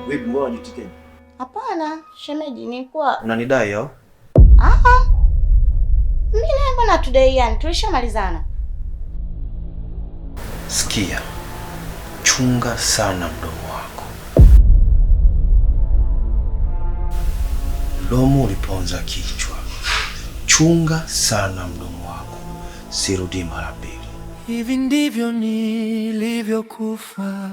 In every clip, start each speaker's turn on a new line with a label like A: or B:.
A: Vipi, mbona unajitikeni?
B: Hapana, shemeji nilikuwa.
A: Unanidai au?
B: Mimi naye mbona tudaiani? Tulishamalizana.
A: Sikia. Chunga sana mdomo wako. Mdomo uliponza kichwa. Chunga sana mdomo wako. Sirudi mara mbili.
C: Hivi ndivyo nilivyokufa.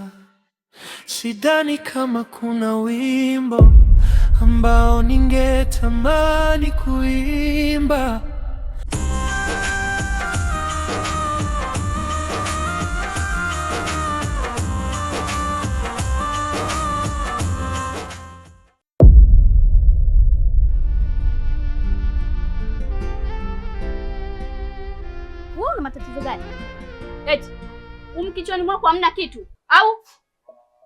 C: Sidhani kama kuna wimbo ambao ningetamani kuimba.
D: Wewe una matatizo gani? Eti kichwani mwako hamna kitu au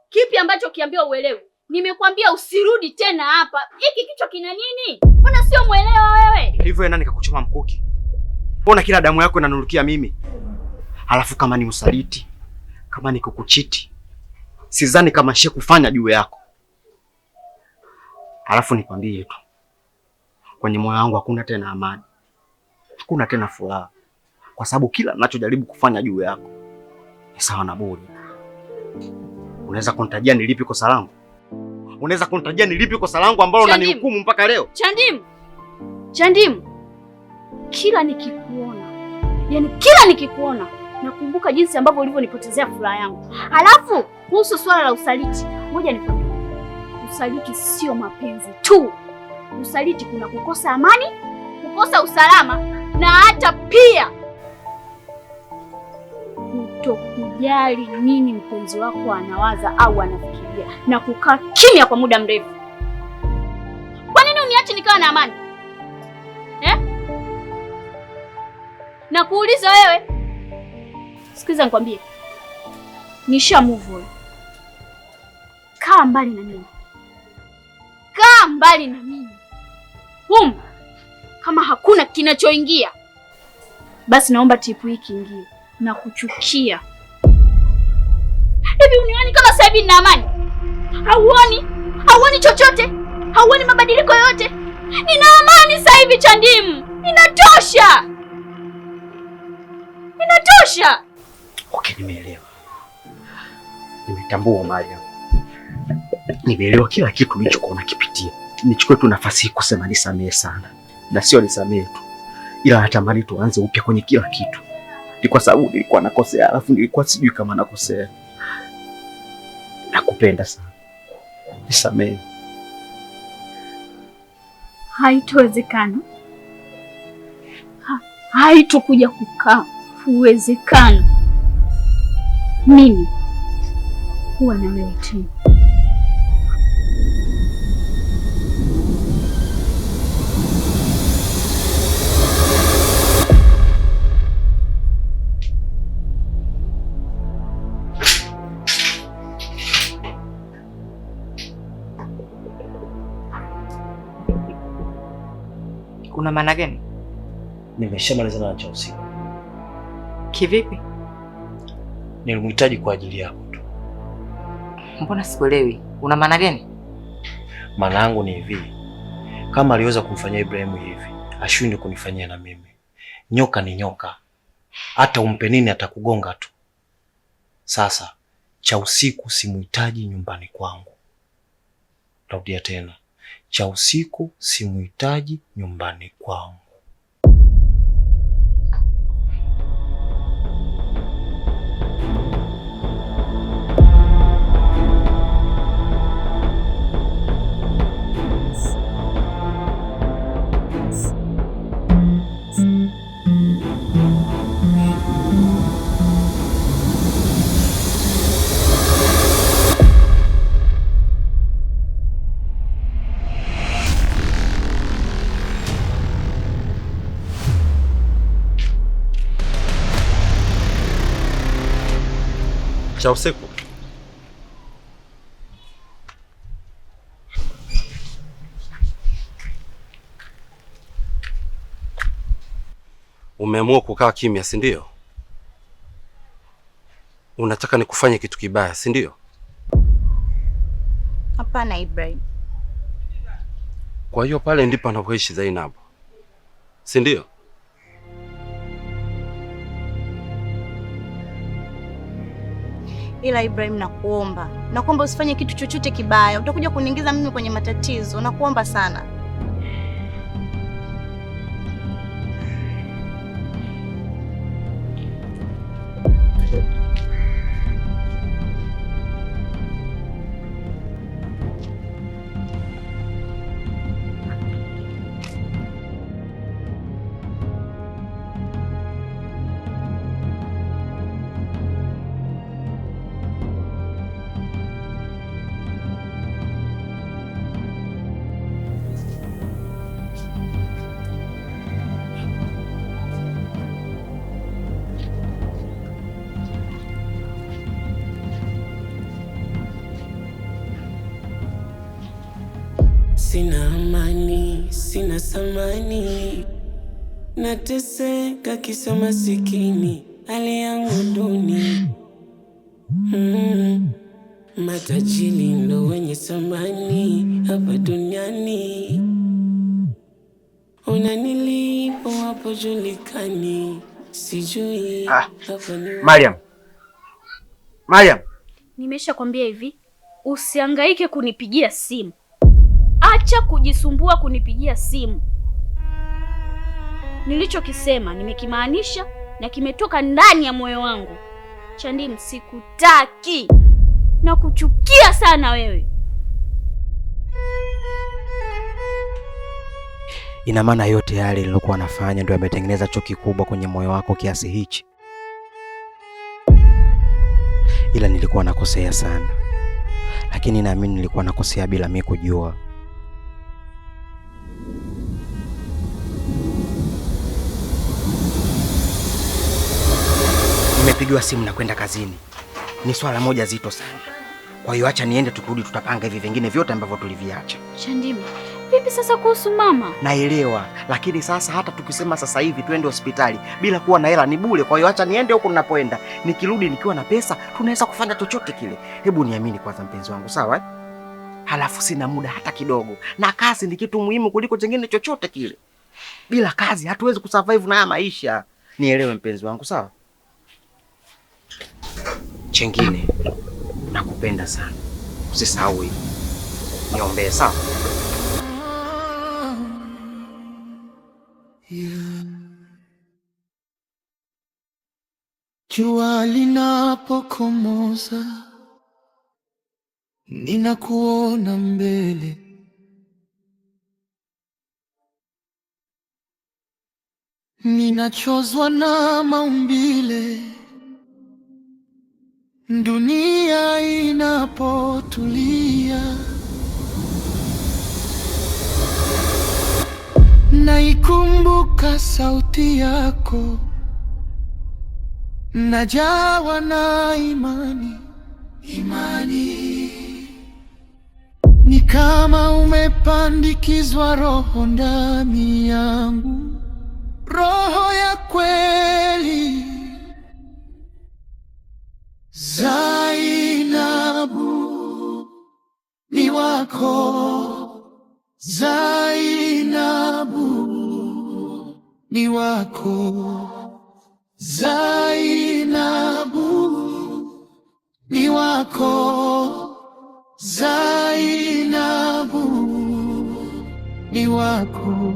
D: kipi ambacho kiambiwa uelewe? Nimekuambia usirudi tena hapa. Hiki kichwa kina nini? Mbona sio muelewa wewe?
E: Hivyo nani kakuchoma mkuki? Mbona kila damu yako inanurukia mimi? Halafu kama ni usaliti, kama ni kukuchiti, sidhani kama nishe kufanya juu yako. Halafu nikwambie tu, kwenye moyo wangu hakuna tena amani, hakuna tena furaha, kwa sababu kila ninachojaribu kufanya juu yako ni sawa na bure. Unaweza kunitajia ni lipi kosa langu? Unaweza kunitajia ni lipi kosa langu ambalo unanihukumu mpaka leo?
D: Chandimu. Kila nikikuona nakumbuka jinsi ambavyo ulivyonipotezea furaha yangu. Halafu kuhusu swala la usaliti, ngoja nikwambie. Usaliti sio mapenzi tu. Usaliti kuna kukosa amani, kukosa usalama na hata pia kutokujali nini mpenzi wako anawaza au anafikiria na kukaa kimya kwa muda mrefu. Kwa nini uniache nikawa na amani? Na kuuliza wewe. Sikiza nikwambie. Nisha move on. Kaa mbali na mimi. Kaa mbali na mimi. Kama hakuna kinachoingia, basi naomba tipu hii kiingie. Na kuchukia. Hivi unioni kama sasa hivi nina amani? Hauoni chochote? Hauoni mabadiliko yote? Nina amani sasa hivi Chandimu. Inatosha.
E: Okay, nimeelewa. Nimetambua Mariam. Nimeelewa kila kitu nilichokuwa nakipitia. Nichukue tu nafasi hii kusema nisamehe sana. Na sio nisamehe tu, ila natamani tuanze upya kwenye kila kitu. Ni kwa sababu nilikuwa nakosea, alafu nilikuwa sijui kama nakosea. Nakupenda sana. Nisamehe.
D: Haitowezekana. Haitokuja kukaa. Huwezekana. Mimi huwa na wewe tena.
F: Kuna maana gani?
A: Nimeshamalizana na cha usiku.
F: Kivipi?
A: Nilimhitaji kwa ajili yako tu.
F: Mbona sikuelewi? Una maana gani?
A: Maana yangu ni hivi. Kama aliweza kumfanyia Ibrahim hivi, ashindwe kunifanyia na mimi. Nyoka ni nyoka. Hata umpe nini atakugonga tu. Sasa cha usiku simuhitaji nyumbani kwangu. Rudia tena. Cha usiku simuhitaji nyumbani kwangu.
G: Cha usiku. Umeamua kukaa kimya, si ndio? Unataka nikufanye kitu kibaya, si ndio?
B: Hapana Ibrahim.
G: Kwa hiyo pale ndipo anapoishi Zainab, si ndio?
B: Ila Ibrahim, nakuomba usifanye kitu chochote kibaya, utakuja kuniingiza mimi kwenye matatizo. Nakuomba sana.
C: Sina amani, sina samani, nateseka kisa masikini, hali yangu duni. Matajiri ndo wenye samani hapa duniani, unanilipo hapo julikani, sijui hapa ni
E: Mariam,
D: nimesha kwambia hivi, usihangaike kunipigia simu. Acha kujisumbua kunipigia simu. Nilichokisema nimekimaanisha na kimetoka ndani ya moyo wangu. Chandimu, sikutaki na kuchukia sana wewe.
E: ina maana yote yale nilokuwa nafanya ndio yametengeneza chuki kubwa kwenye moyo wako kiasi hichi? Ila nilikuwa nakosea sana, lakini naamini nilikuwa nakosea bila mimi kujua. Nimepigiwa simu na kwenda kazini. Ni swala moja zito sana. Kwa hiyo acha niende, tukirudi tutapanga hivi vingine vyote ambavyo tuliviacha.
D: Chandimu, vipi sasa kuhusu mama?
E: Naelewa, lakini sasa hata tukisema sasa hivi tuende hospitali bila kuwa na hela ni bure. Kwa hiyo acha niende huko ninapoenda. Nikirudi nikiwa na pesa, tunaweza kufanya chochote kile. Hebu niamini kwanza mpenzi wangu, sawa? Halafu sina muda hata kidogo. Na kazi ni kitu muhimu kuliko chengine chochote kile. Bila kazi hatuwezi kusurvive na haya maisha. Nielewe mpenzi wangu, sawa? Chengine, nakupenda sana. Usisahau hili. Niombee, sawa?
C: Jua linapokomoza, ninakuona mbele. Ninachozwa na maumbile, dunia inapotulia. Naikumbuka sauti yako, najawa na imani. Ni kama umepandikizwa roho ndani yangu, roho ya kweli. Zainabu ni wako, Zainabu ni wako, Zainabu ni wako, Zainabu ni wako.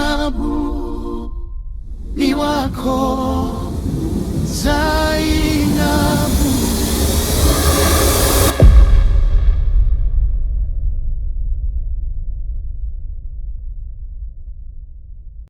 C: Zainabu ni wako, Zainabu